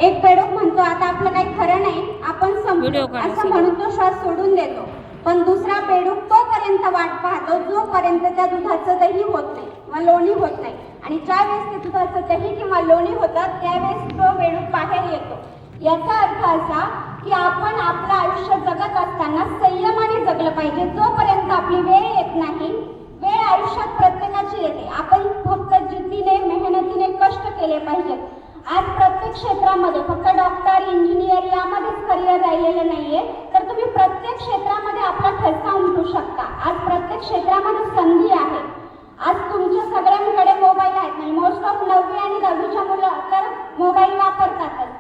एक बेडूक म्हणतो आता आपलं काही खरं नाही, आपण संपलो असं म्हणून तो श्वास सोडून देतो. पण दुसरा बेडूक तोपर्यंत वाट पाहतो जोपर्यंत त्या दुधाचं दही होत नाही किंवा लोणी होत नाही. आणि ज्या वेळेस ते दुधाचं दही किंवा लोणी होतं त्यावेळेस तो बेडूक बाहेर येतो. याचा अर्थ असा की आपण आपलं आयुष्य जगत असताना संयमाने जगलं पाहिजे. जोपर्यंत आपली वेळ येत नाही, वेळ आयुष्यात प्रत्येकाची येते, आपण फक्त जिद्दीने मेहनतीने कष्ट केले पाहिजेत. आज प्रत्येक क्षेत्रामध्ये फक्त डॉक्टर इंजिनियर यामध्येच करिअर राहिलेलं नाहीये, तर तुम्ही प्रत्येक क्षेत्रामध्ये आपला ठसा उमटू शकता. आज प्रत्येक क्षेत्रामध्ये संधी आहे. आज तुमच्या सगळ्यांकडे मोबाईल आहेत, म्हणजे मोस्ट ऑफ 9वी आणि 10वीच्या मुलं तर मोबाईल वापरतातच.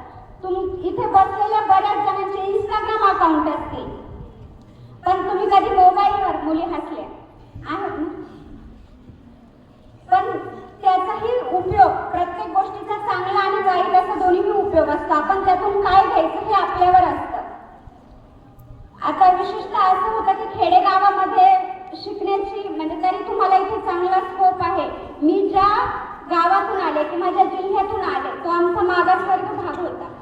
इथे बसलेल्या बऱ्याच जणांचे इंस्टाग्राम अकाउंट असतील, पण तुम्ही कधी मोबाईलवर मुली हसल्या आहेत ना? पण त्याचाही उपयोग प्रत्येक गोष्टीचा चांगला आणि वाईट असा दोन्हीही उपयोग असतो. आपण त्यातून काय घ्यायचं हे आपल्यावर असतं. आता विशेषतः असं होतं की खेडेगावामध्ये शिकण्याची म्हणजे तरी तुम्हाला इथे चांगला स्कोप आहे. मी ज्या गावातून आले की माझ्या जिल्ह्यातून आले तो आमचा मागासवर्ग भाग होता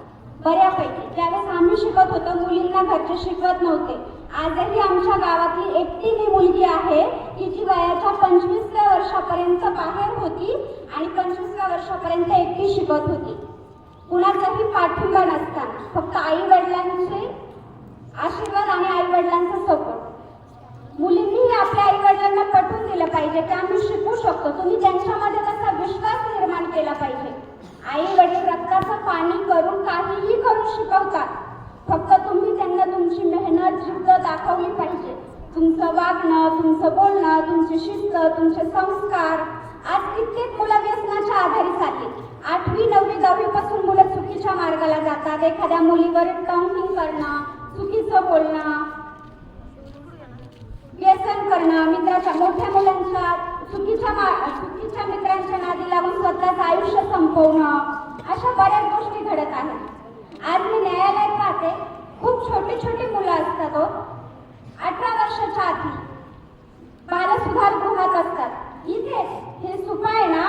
बऱ्यापैकी. ज्यावेळेस आम्ही शिकत होतो मुलींना घरचे शिकवत नव्हते. आजही आमच्या गावातली एकटी मी मुलगी आहे की जी वयाच्या 25व्या वर्षापर्यंत बाहेर होती आणि 25व्या वर्षापर्यंत एकटी शिकत होती. कुणाचाही पाठिंबा नसताना फक्त आई वडिलांचे आशीर्वाद आणि आई वडिलांचा सपोर्ट. मुलींनीही आपल्या आई वडिलांना पटवून दिलं पाहिजे की आम्ही शिकू शकतो. तुम्ही त्यांच्यामध्ये तसा विश्वास निर्माण केला पाहिजे. आई वडील रक्ताचं पाणी करून काहीही करून शिकवतात, फक्त तुम्ही त्यांना तुमची मेहनत जिद्द दाखवली पाहिजे. तुमचं वागणं, तुमचं बोलणं, तुमची शिस्त, तुमचे संस्कार. आज कित्येक मुलं व्यसनाच्या आधारे चालली. 8वी 9वी 10वी पासून मुलं चुकीच्या मार्गाला जातात. एखाद्या मुलीवर टॉन्टिंग करणं, चुकीचं बोलणं, व्यसन करणं, मित्राच्या मोठ्या मुलांच्या चुकीच्या मित्रांच्या नादी लागून स्वतःचं आयुष्य संपवणं, अशा बऱ्याच गोष्टी घडत आहेत. आज मी न्यायालयात पाहते, खूप छोटी छोटी मुलं असतात. 18 वर्षाच्या आधी बालसुधार गृहात असतात. इथे हे सुपाय ना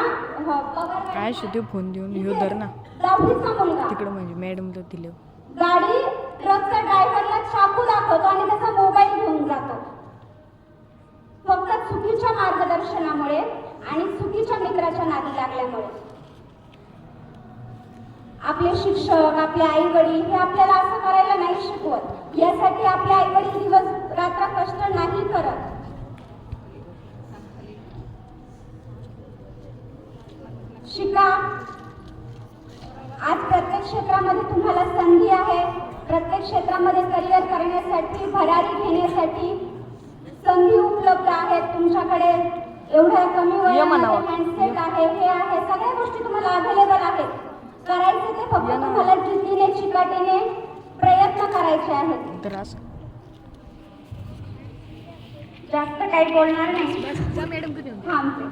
काय शेती फोन देऊन येऊ धर ना 10वीचा मुलगा तिकडे म्हणजे मॅडम तर दिले गाडी ट्रकच्या ड्रायव्हरला चाकू दाखवतो आणि त्याचा मोबाईल घेऊन जातो. फक्त चुकीच्या मार्गदर्शनामुळे आणि चुकीच्या मित्राच्या नादी लागल्यामुळे. आपले शिक्षक, आपले आई वडील हे आपल्याला असं करायला नाही शिकवत. यासाठी आपले आई वडील दिवस रात्र कष्ट नाही करत. शिका. आज प्रत्येक क्षेत्रामध्ये तुम्हाला संधी आहे. प्रत्येक क्षेत्रामध्ये करिअर करण्यासाठी, भरारी घेण्यासाठी संधी उपलब्ध आहेत. तुमच्याकडे एवढ्या कमी वयामध्ये हँडसेट आहे, हे आहे, सगळ्या गोष्टी तुम्हाला अवेलेबल आहेत. करायचे ते फक्त तुम्हाला जिद्दीने चिकाटीने प्रयत्न करायचे आहेत. जास्त काही बोलणार नाही. थांबते.